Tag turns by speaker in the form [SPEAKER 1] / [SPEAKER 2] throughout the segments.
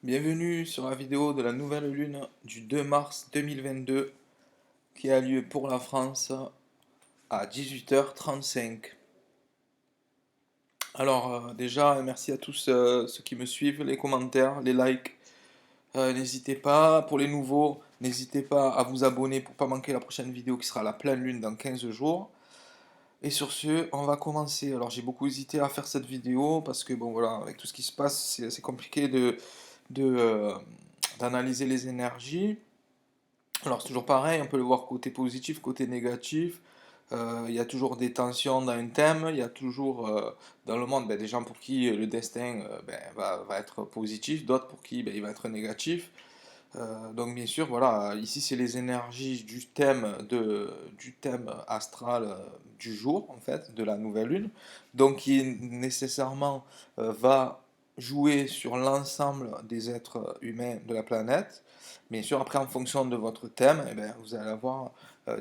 [SPEAKER 1] Bienvenue sur la vidéo de la nouvelle lune du 2 mars 2022 qui a lieu pour la France à 18h35. Alors déjà, merci à tous ceux qui me suivent, les commentaires, les likes. N'hésitez pas, pour les nouveaux, n'hésitez pas à vous abonner pour pas manquer la prochaine vidéo qui sera la pleine lune dans 15 jours. Et sur ce, on va commencer. Alors j'ai beaucoup hésité à faire cette vidéo parce que bon voilà, avec tout ce qui se passe, c'est assez compliqué de, euh, d'analyser les énergies. Alors c'est toujours pareil, on peut le voir côté positif, côté négatif. Il y a toujours des tensions dans un thème, il y a toujours dans le monde des gens pour qui le destin va être positif, d'autres pour qui il va être négatif. Donc bien sûr, voilà, ici c'est les énergies du thème astral du jour, en fait, de la nouvelle lune, donc qui nécessairement va jouer sur l'ensemble des êtres humains de la planète. Bien sûr, après, en fonction de votre thème, eh ben, vous allez avoir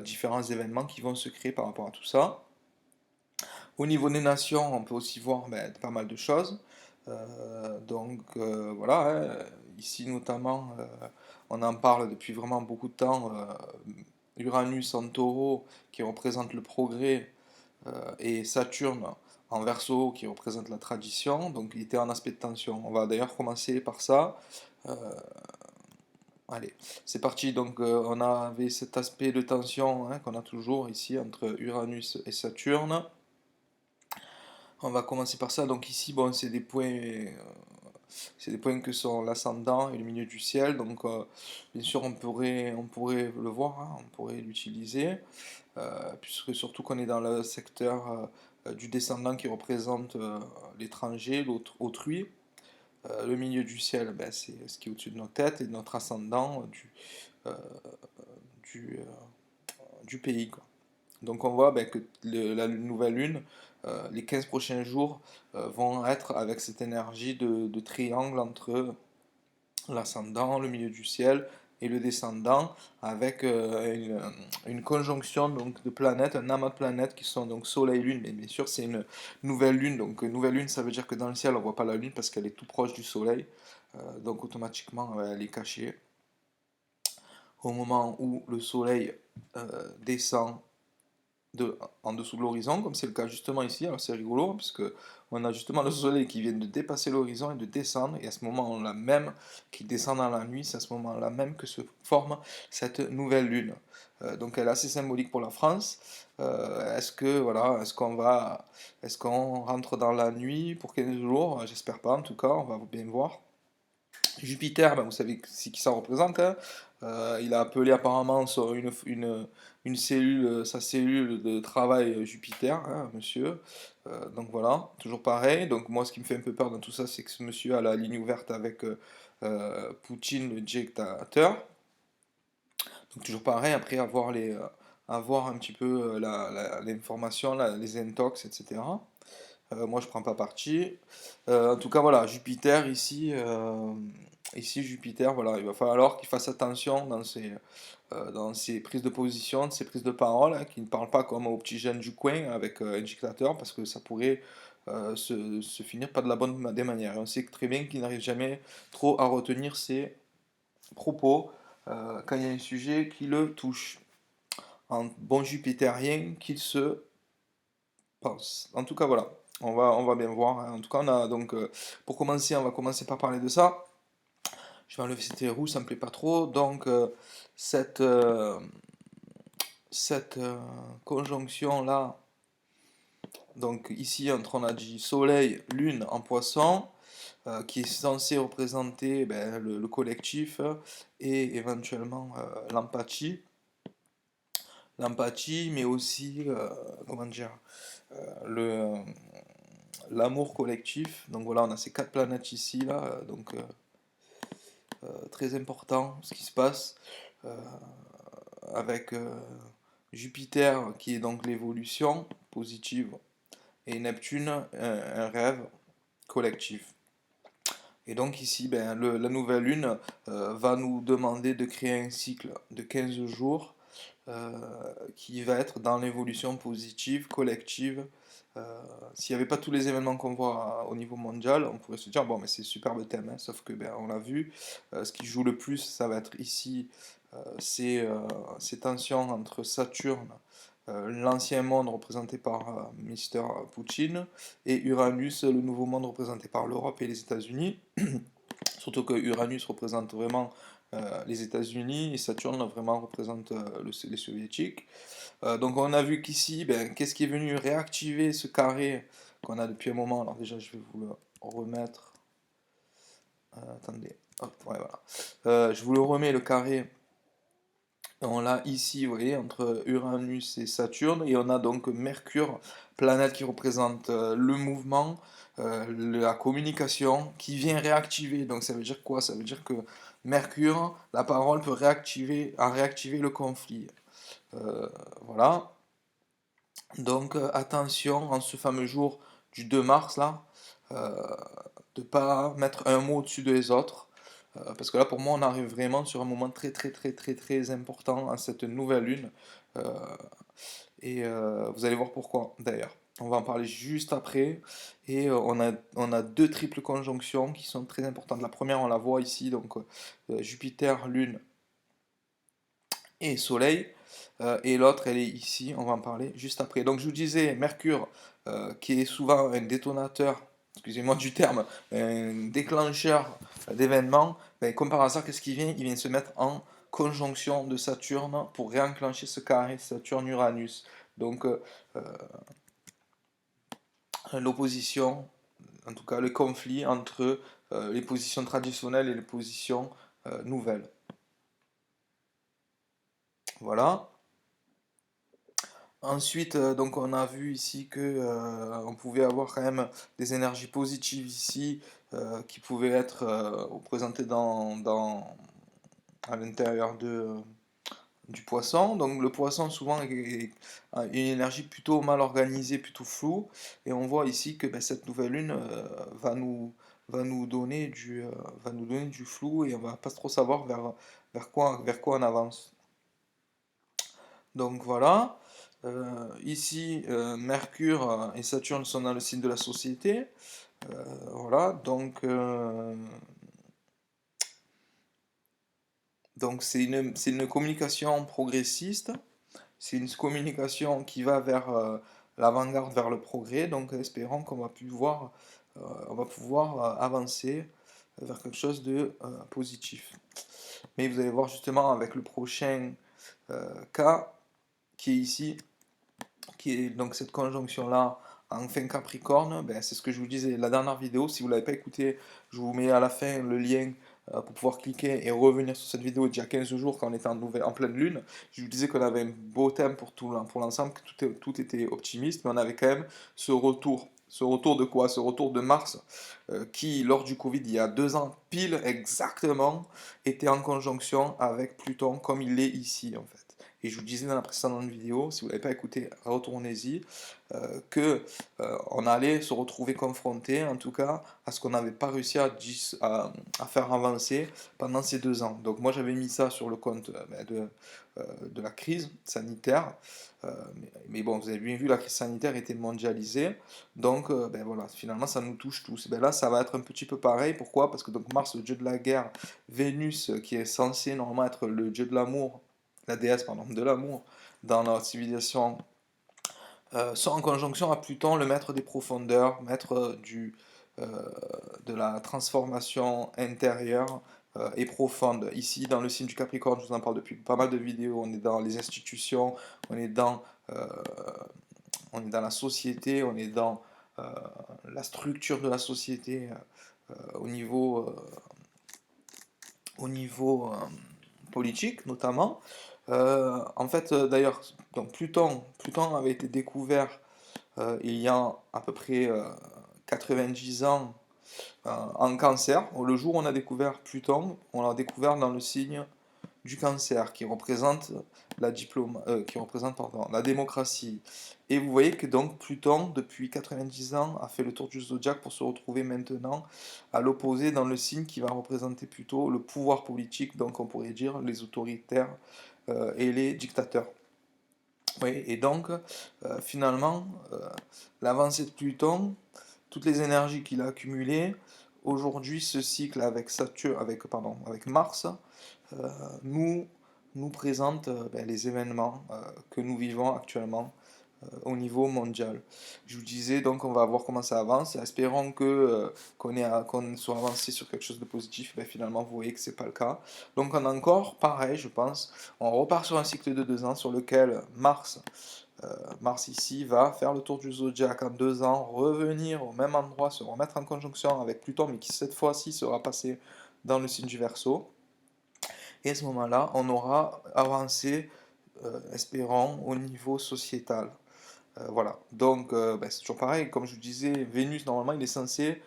[SPEAKER 1] différents événements qui vont se créer par rapport à tout ça. Au niveau des nations, on peut aussi voir pas mal de choses. Voilà, hein, ici notamment, on en parle depuis vraiment beaucoup de temps. Uranus en taureau qui représente le progrès et Saturne en verso qui représente la tradition. Donc il était en aspect de tension. On va d'ailleurs commencer par ça. Euh, Allez, c'est parti. Donc on avait cet aspect de tension hein, qu'on a toujours ici entre Uranus et Saturne. On va commencer par ça. Donc ici, bon, c'est des points que sont l'ascendant et le milieu du ciel. Donc bien sûr, on pourrait le voir, hein, on pourrait l'utiliser, puisque surtout qu'on est dans le secteur du descendant qui représente l'étranger, autrui. Le milieu du ciel, ben, c'est ce qui est au-dessus de nos têtes et notre ascendant euh, du pays, quoi. Donc on voit ben, que la nouvelle lune, les 15 prochains jours vont être avec cette énergie de triangle entre l'ascendant, le milieu du ciel et le descendant, avec une conjonction donc, de planètes, un amas de planètes qui sont donc Soleil, Lune, mais bien sûr c'est une nouvelle lune, donc nouvelle lune ça veut dire que dans le ciel on ne voit pas la lune parce qu'elle est tout proche du Soleil, donc automatiquement elle est cachée. Au moment où le Soleil descend en dessous de l'horizon, comme c'est le cas justement ici. Alors c'est rigolo, puisque on a justement le soleil qui vient de dépasser l'horizon et de descendre, et à ce moment-là même, qui descend dans la nuit, c'est à ce moment-là même que se forme cette nouvelle lune. Donc elle est assez symbolique pour la France. Est-ce qu'on rentre dans la nuit pour 15 jours? J'espère pas en tout cas, on va bien voir. Jupiter, ben, vous savez qui ça représente, hein. Il a appelé apparemment une cellule, sa cellule de travail Jupiter, hein, monsieur. Donc voilà, toujours pareil. Donc moi, ce qui me fait un peu peur dans tout ça, c'est que ce monsieur a la ligne ouverte avec Poutine, le dictateur. Donc toujours pareil, après avoir un petit peu l'information, les intox, etc. Moi, je prends pas parti. En tout cas, voilà, Jupiter ici Jupiter, voilà, il va falloir qu'il fasse attention dans ses prises de position, ses prises de parole, hein, qu'il ne parle pas comme au petit jeune du coin avec un dictateur, parce que ça pourrait se finir pas de la bonne des manières. Et on sait très bien qu'il n'arrive jamais trop à retenir ses propos quand il y a un sujet qui le touche. En bon jupitérien qu'il se pense. En tout cas, voilà. On va bien voir, hein. En tout cas, pour commencer, on va commencer par parler de ça. Je vais enlever cette rouge, ça me plaît pas trop. Donc, cette, euh, cette conjonction-là, donc ici, entre on a dit Soleil, Lune en poisson, qui est censé représenter ben, le collectif et éventuellement l'empathie. L'empathie, mais aussi, comment dire, le, l'amour collectif. Donc voilà, on a ces quatre planètes ici, là, très important ce qui se passe euh, avec Jupiter qui est donc l'évolution positive et Neptune un rêve collectif. Et donc ici, ben, la nouvelle lune va nous demander de créer un cycle de 15 jours euh, qui va être dans l'évolution positive, collective. S'il n'y avait pas tous les événements qu'on voit au niveau mondial, on pourrait se dire, bon, mais c'est superbe thème, hein, sauf que, ben, on l'a vu, ce qui joue le plus, ça va être ici, ces tensions entre Saturne, l'ancien monde représenté par Mister Poutine, et Uranus, le nouveau monde représenté par l'Europe et les États-Unis. Surtout que Uranus représente vraiment les États-Unis et Saturne vraiment représente les Soviétiques. Donc on a vu qu'ici, ben, qu'est-ce qui est venu réactiver ce carré qu'on a depuis un moment. Alors déjà, je vais vous le remettre. Attendez, hop, ouais, voilà. Je vous le remets le carré. On l'a ici, vous voyez, entre Uranus et Saturne, et on a donc Mercure, planète qui représente le mouvement, la communication, qui vient réactiver. Donc ça veut dire quoi? Ça veut dire que Mercure, la parole peut réactiver le conflit. Euh, voilà. Donc attention, en ce fameux jour du 2 mars, là, euh, de pas mettre un mot au-dessus des autres. Parce que là, pour moi, on arrive vraiment sur un moment très, très, très, très, très important à cette nouvelle lune. Euh, vous allez voir pourquoi, d'ailleurs. On va en parler juste après. Et on a deux triples conjonctions qui sont très importantes. La première, on la voit ici, donc Jupiter, Lune et Soleil. Et l'autre, elle est ici, on va en parler juste après. Donc je vous disais, Mercure, qui est souvent un détonateur, excusez-moi du terme, un déclencheur d'événements, ben, comme par hasard, qu'est-ce qui vient? Il vient se mettre en conjonction de Saturne pour réenclencher ce carré Saturne-Uranus. Donc l'opposition, en tout cas le conflit entre les positions traditionnelles et les positions nouvelles. Voilà. Ensuite, donc on a vu ici que on pouvait avoir quand même des énergies positives ici qui pouvaient être représentées à l'intérieur du poisson. Donc le poisson souvent a une énergie plutôt mal organisée, plutôt floue. Et on voit ici que ben, cette nouvelle lune va nous donner va nous donner du flou et on va pas trop savoir vers quoi on avance. Donc voilà. Ici, Mercure et Saturne sont dans le signe de la société. Voilà, donc c'est une communication progressiste, c'est une communication qui va vers l'avant-garde, vers le progrès. Donc espérons on va pouvoir avancer vers quelque chose de positif. Mais vous allez voir justement avec le prochain cas qui est ici, qui est donc cette conjonction-là en fin Capricorne, ben, c'est ce que je vous disais la dernière vidéo. Si vous ne l'avez pas écouté, je vous mets à la fin le lien pour pouvoir cliquer et revenir sur cette vidéo d'il y a 15 jours quand on était en pleine lune. Je vous disais qu'on avait un beau thème pour l'ensemble, que tout était optimiste, mais on avait quand même ce retour. Ce retour de quoi? Ce retour de Mars qui, lors du Covid, il y a 2 ans, pile exactement, était en conjonction avec Pluton comme il est ici en fait. Et je vous disais dans la précédente vidéo, si vous ne l'avez pas écouté, retournez-y, que on allait se retrouver confronté, en tout cas, à ce qu'on n'avait pas réussi à faire avancer pendant ces 2 ans. Donc moi j'avais mis ça sur le compte de la crise sanitaire, mais bon, vous avez bien vu, la crise sanitaire était mondialisée, donc ben voilà, finalement ça nous touche tous. Ben là, ça va être un petit peu pareil. Pourquoi? Parce que donc Mars, le dieu de la guerre, Vénus, qui est censé normalement être le dieu de l'amour, la déesse pardon, de l'amour dans notre civilisation, sont en conjonction à Pluton, le maître des profondeurs, maître euh, de la transformation intérieure et profonde. Ici, dans le signe du Capricorne, je vous en parle depuis pas mal de vidéos, on est dans les institutions, on est euh, on est dans la société, on est dans euh, la structure de la société au niveau politique notamment. En fait, d'ailleurs, donc Pluton avait été découvert il y a à peu près 90 ans en Cancer. Le jour où on a découvert Pluton, on l'a découvert dans le signe du Cancer, qui représente qui représente, pardon, la démocratie. Et vous voyez que donc Pluton, depuis 90 ans, a fait le tour du zodiaque pour se retrouver maintenant à l'opposé dans le signe qui va représenter plutôt le pouvoir politique, donc on pourrait dire les autoritaires et les dictateurs. Oui, et donc finalement, l'avancée de Pluton, toutes les énergies qu'il a accumulées, aujourd'hui ce cycle avec Saturne, avec Mars, euh, nous, nous présente les événements que nous vivons actuellement au niveau mondial. Je vous disais donc on va voir comment ça avance. Espérons qu'on soit avancé sur quelque chose de positif. Ben, finalement, vous voyez que c'est pas le cas. Donc on a encore pareil, je pense. On repart sur un cycle de 2 ans sur lequel Mars ici va faire le tour du zodiaque en 2 ans, revenir au même endroit, se remettre en conjonction avec Pluton, mais qui cette fois-ci sera passé dans le signe du Verseau. Et à ce moment-là, on aura avancé, espérons, au niveau sociétal. Voilà. Donc, ben, c'est toujours pareil. Comme je vous disais, Vénus, normalement, il est censé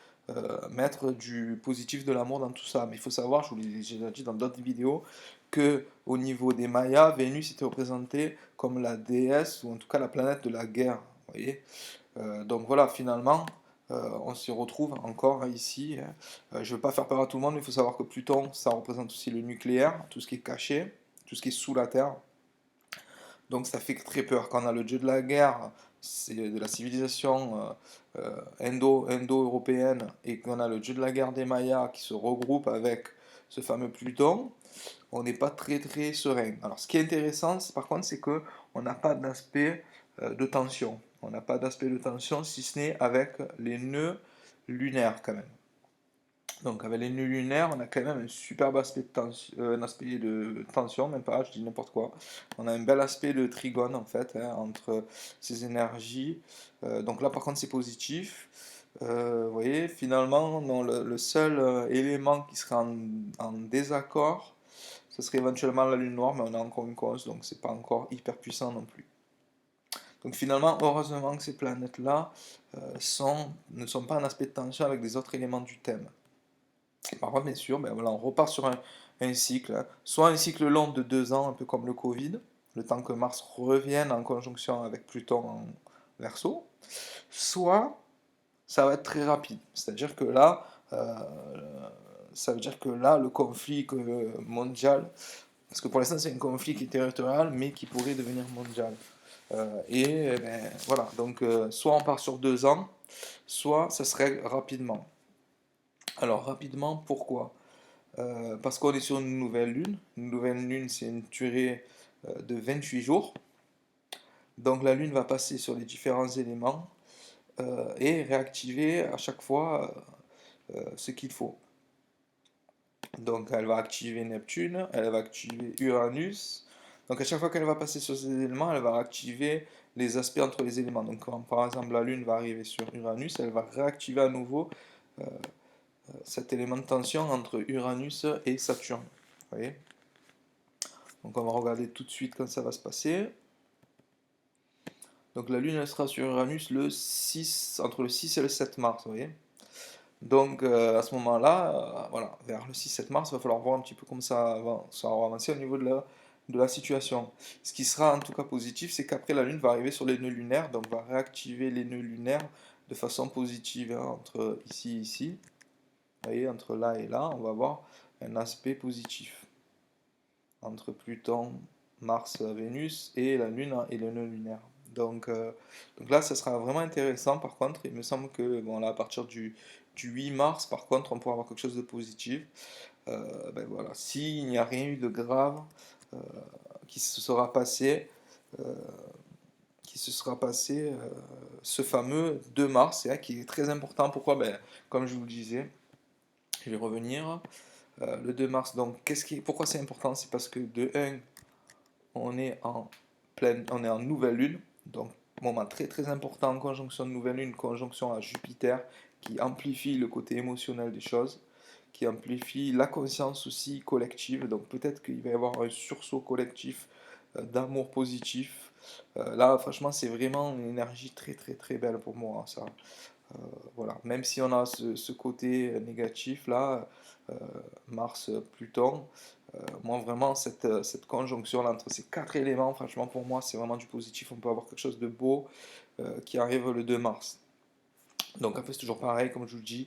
[SPEAKER 1] mettre du positif, de l'amour dans tout ça. Mais il faut savoir, je vous l'ai déjà dit dans d'autres vidéos, que au niveau des Mayas, Vénus était représentée comme la déesse, ou en tout cas la planète de la guerre. Vous voyez. Donc voilà, finalement, on s'y retrouve encore ici. Je ne veux pas faire peur à tout le monde, mais il faut savoir que Pluton, ça représente aussi le nucléaire, tout ce qui est caché, tout ce qui est sous la Terre. Donc ça fait très peur. Quand on a le dieu de la guerre, c'est de la civilisation indo-européenne, et qu'on a le dieu de la guerre des Mayas qui se regroupe avec ce fameux Pluton, on n'est pas très très serein. Alors ce qui est intéressant, par contre, c'est que on n'a pas d'aspect de tension. On n'a pas d'aspect de tension si ce n'est avec les nœuds lunaires quand même. Donc avec les nœuds lunaires, on a quand même un superbe aspect de tension, un aspect de tension, même pas, je dis n'importe quoi. On a un bel aspect de trigone en fait, hein, entre ces énergies. Donc là par contre c'est positif. Vous voyez, finalement, non, le seul élément qui serait en désaccord, ce serait éventuellement la lune noire, mais on a encore une cause, donc c'est pas encore hyper puissant non plus. Donc finalement, heureusement que ces planètes-là ne sont pas en aspect de tension avec des autres éléments du thème. Par contre, bien sûr, ben voilà, on repart sur un cycle, hein. Soit un cycle long de 2 ans, un peu comme le Covid, le temps que Mars revienne en conjonction avec Pluton en Verseau, soit ça va être très rapide. C'est-à-dire que là, ça veut dire que là, le conflit mondial, parce que pour l'instant c'est un conflit qui est territorial, mais qui pourrait devenir mondial. Ben, voilà, donc soit on part sur 2 ans, soit ça serait rapidement. Alors rapidement, pourquoi? Parce qu'on est sur une nouvelle lune. Une nouvelle lune, c'est une durée de 28 jours. Donc la lune va passer sur les différents éléments et réactiver à chaque fois ce qu'il faut. Donc elle va activer Neptune, elle va activer Uranus. Donc à chaque fois qu'elle va passer sur ces éléments, elle va activer les aspects entre les éléments. Donc quand par exemple la lune va arriver sur Uranus, elle va réactiver à nouveau cet élément de tension entre Uranus et Saturne. Vous voyez? Donc on va regarder tout de suite quand ça va se passer. Donc la Lune elle sera sur Uranus entre le 6 et le 7 mars, vous voyez. Donc à ce moment-là, voilà, vers le 6-7 mars, il va falloir voir un petit peu comment ça va avancer au niveau de la situation. Ce qui sera en tout cas positif, c'est qu'après la Lune va arriver sur les nœuds lunaires, donc va réactiver les nœuds lunaires de façon positive, hein, entre ici et ici. Vous voyez, entre là et là, on va avoir un aspect positif entre Pluton, Mars, Vénus et la Lune et le nœud lunaire. Donc là, ça sera vraiment intéressant. Par contre, il me semble que bon, là, à partir du 8 mars, par contre, on pourra avoir quelque chose de positif. Ben voilà, s'il n'y a rien eu de grave euh, qui se sera passé, euh, ce fameux 2 mars, qui est très important. Pourquoi? Ben, comme je vous le disais, je vais revenir. Le 2 mars, donc, pourquoi c'est important? C'est parce que de 1, on est en nouvelle lune, donc moment très très important, conjonction de nouvelle lune, conjonction à Jupiter, qui amplifie le côté émotionnel des choses, qui amplifie la conscience aussi collective, donc peut-être qu'il va y avoir un sursaut collectif d'amour positif. Là, franchement, c'est vraiment une énergie très très très belle pour moi, hein, ça. Voilà, même si on a ce côté négatif là, euh, Mars, Pluton, Moi, vraiment, cette conjonction là, entre ces quatre éléments, franchement, pour moi, c'est vraiment du positif. On peut avoir quelque chose de beau qui arrive le 2 mars. Donc après, c'est toujours pareil, comme je vous le dis,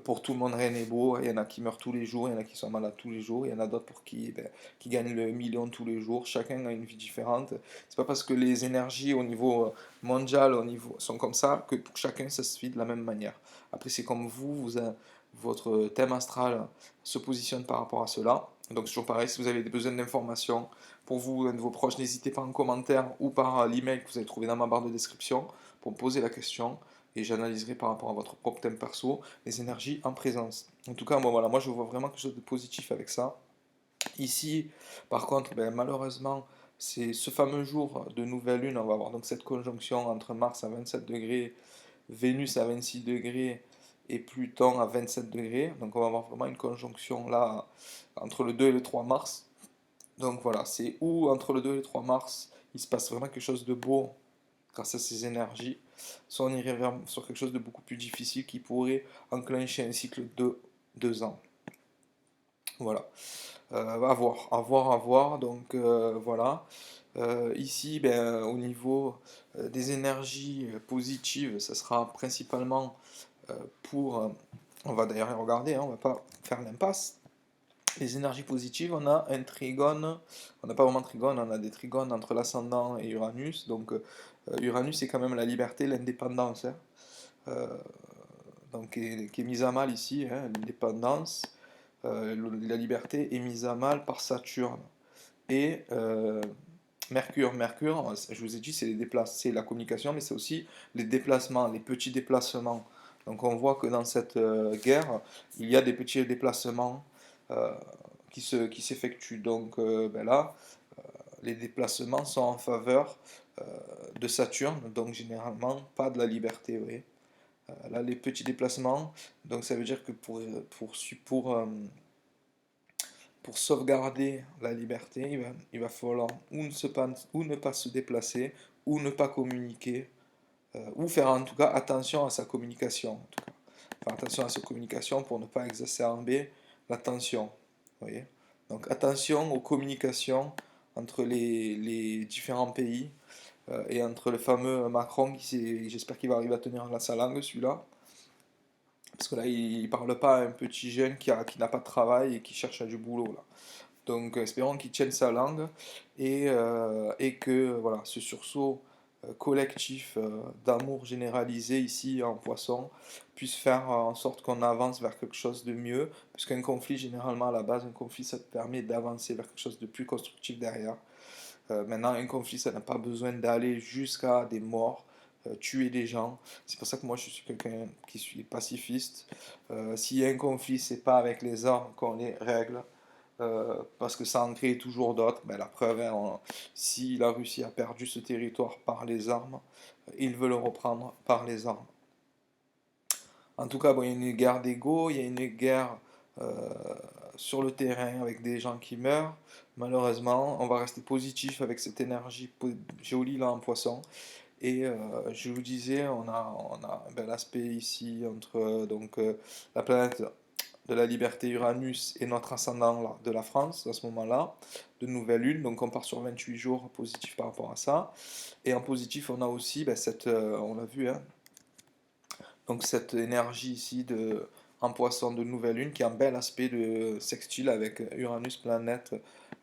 [SPEAKER 1] pour tout le monde, rien n'est beau. Il y en a qui meurent tous les jours, il y en a qui sont malades tous les jours, il y en a d'autres pour qui, ben, qui gagnent le million tous les jours. Chacun a une vie différente. C'est pas parce que les énergies au niveau mondial sont comme ça que pour chacun ça se vit de la même manière. Après, c'est comme votre thème astral se positionne par rapport à cela. Donc c'est toujours pareil, si vous avez besoin d'informations pour vous, un de vos proches, n'hésitez pas en commentaire ou par l'email que vous avez trouvé dans ma barre de description pour me poser la question et j'analyserai par rapport à votre propre thème perso les énergies en présence. En tout cas, bon, voilà, moi je vois vraiment quelque chose de positif avec ça. Ici, par contre, ben, malheureusement, c'est ce fameux jour de nouvelle lune, on va avoir donc cette conjonction entre Mars à 27 degrés, Vénus à 26 degrés et Pluton à 27 degrés. Donc on va avoir vraiment une conjonction là entre le 2 et le 3 mars. Donc voilà, c'est où entre le 2 et le 3 mars, il se passe vraiment quelque chose de beau grâce à ces énergies, soit on irait sur quelque chose de beaucoup plus difficile qui pourrait enclencher un cycle de 2 ans. Voilà. À voir, à voir, à voir. Donc voilà. Ici, ben, au niveau des énergies positives, ça sera principalement euh, pour. On va d'ailleurs les regarder, hein, on va pas faire l'impasse. Les énergies positives, on a un trigone, on n'a pas vraiment de trigone, on a des trigones entre l'ascendant et Uranus. Donc Uranus c'est quand même la liberté, l'indépendance, hein, euh, donc qui est mise à mal ici, hein, l'indépendance, la liberté est mise à mal par Saturne. Et Mercure, Mercure, je vous ai dit, c'est la communication, mais c'est aussi les déplacements, les petits déplacements. Donc on voit que dans cette guerre, il y a des petits déplacements euh, qui s'effectuent. Donc ben là, les déplacements sont en faveur euh, de Saturne, donc généralement pas de la liberté, vous voyez. Là, les petits déplacements, donc ça veut dire que pour sauvegarder la liberté, il va falloir ou ne pas se déplacer, ou ne pas communiquer, ou faire en tout cas attention à sa communication. En tout cas. Faire attention à sa communication pour ne pas exacerber la tension. Vous voyez. Donc attention aux communications entre les différents pays et entre le fameux Macron, j'espère qu'il va arriver à tenir sa langue celui-là, parce que là il ne parle pas à un petit jeune qui n'a pas de travail et qui cherche du boulot là. Donc espérons qu'il tienne sa langue et que voilà, ce sursaut collectif d'amour généralisé ici en poisson puisse faire en sorte qu'on avance vers quelque chose de mieux, puisqu'un conflit, généralement à la base, un conflit ça te permet d'avancer vers quelque chose de plus constructif derrière. Maintenant, un conflit, ça n'a pas besoin d'aller jusqu'à des morts, tuer des gens. C'est pour ça que moi, je suis quelqu'un qui suis pacifiste. S'il y a un conflit, c'est pas avec les armes qu'on les règle, parce que ça en crée toujours d'autres. Ben, la preuve, hein, si la Russie a perdu ce territoire par les armes, il veut le reprendre par les armes. En tout cas, bon, il y a une guerre d'ego, il y a une guerre euh, sur le terrain avec des gens qui meurent. Malheureusement, on va rester positif avec cette énergie jolie là en poisson. Et je vous disais, on a ben, l'aspect ici entre la planète de la liberté Uranus et notre ascendant là, de la France à ce moment-là, de nouvelle lune. Donc on part sur 28 jours positifs par rapport à ça. Et en positif, on a aussi ben, on l'a vu, hein, donc cette énergie ici en poisson de nouvelle lune qui a un bel aspect de sextile avec Uranus, planète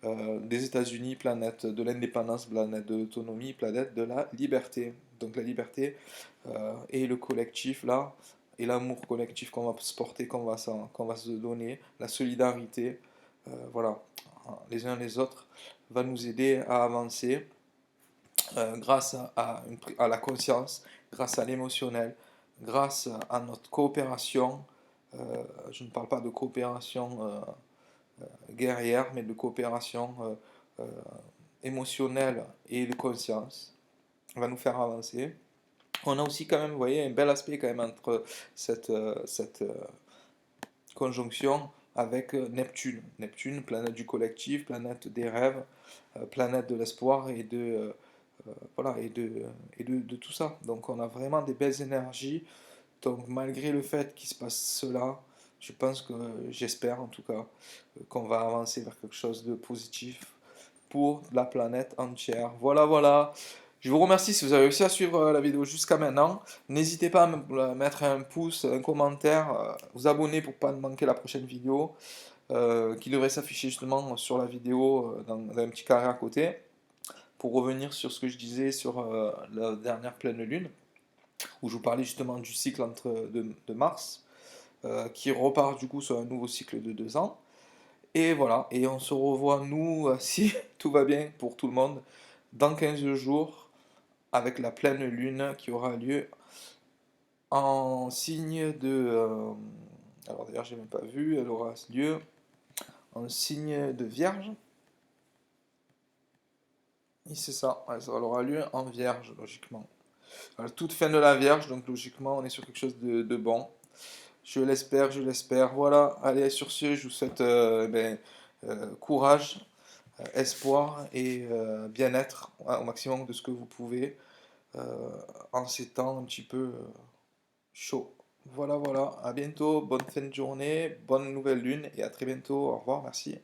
[SPEAKER 1] des États-Unis, planète de l'indépendance, planète de l'autonomie, planète de la liberté. Donc la liberté et le collectif là, et l'amour collectif qu'on va se porter, qu'on va se donner, la solidarité, voilà, les uns les autres, va nous aider à avancer grâce à la conscience, grâce à l'émotionnel, grâce à notre coopération. Je ne parle pas de coopération guerrière, mais de coopération émotionnelle et de conscience. Va nous faire avancer. On a aussi quand même, vous voyez, un bel aspect quand même entre cette conjonction avec Neptune. Neptune, planète du collectif, planète des rêves, planète de l'espoir voilà, et de tout ça. Donc on a vraiment des belles énergies. Donc malgré le fait qu'il se passe cela, Je pense que, j'espère en tout cas, qu'on va avancer vers quelque chose de positif pour la planète entière. Voilà, voilà. Je vous remercie si vous avez réussi à suivre la vidéo jusqu'à maintenant. N'hésitez pas à mettre un pouce, un commentaire, vous abonner pour pas manquer la prochaine vidéo, qui devrait s'afficher justement sur la vidéo dans un petit carré à côté. Pour revenir sur ce que je disais sur la dernière pleine lune, où je vous parlais justement du cycle de Mars, qui repart du coup sur un nouveau cycle de 2 ans. Et voilà, et on se revoit nous, si tout va bien pour tout le monde, dans 15 jours, avec la pleine lune qui aura lieu en signe de... alors d'ailleurs, j'ai même pas vu, elle aura lieu en signe de Vierge. Et c'est ça, ouais, ça aura lieu en Vierge, logiquement. À la toute fin de la Vierge, donc logiquement, on est sur quelque chose de bon. Je l'espère, je l'espère. Voilà, allez, sur ce, je vous souhaite courage, espoir et bien-être au maximum de ce que vous pouvez en ces temps un petit peu chauds. Voilà, voilà, à bientôt, bonne fin de journée, bonne nouvelle lune et à très bientôt. Au revoir, merci.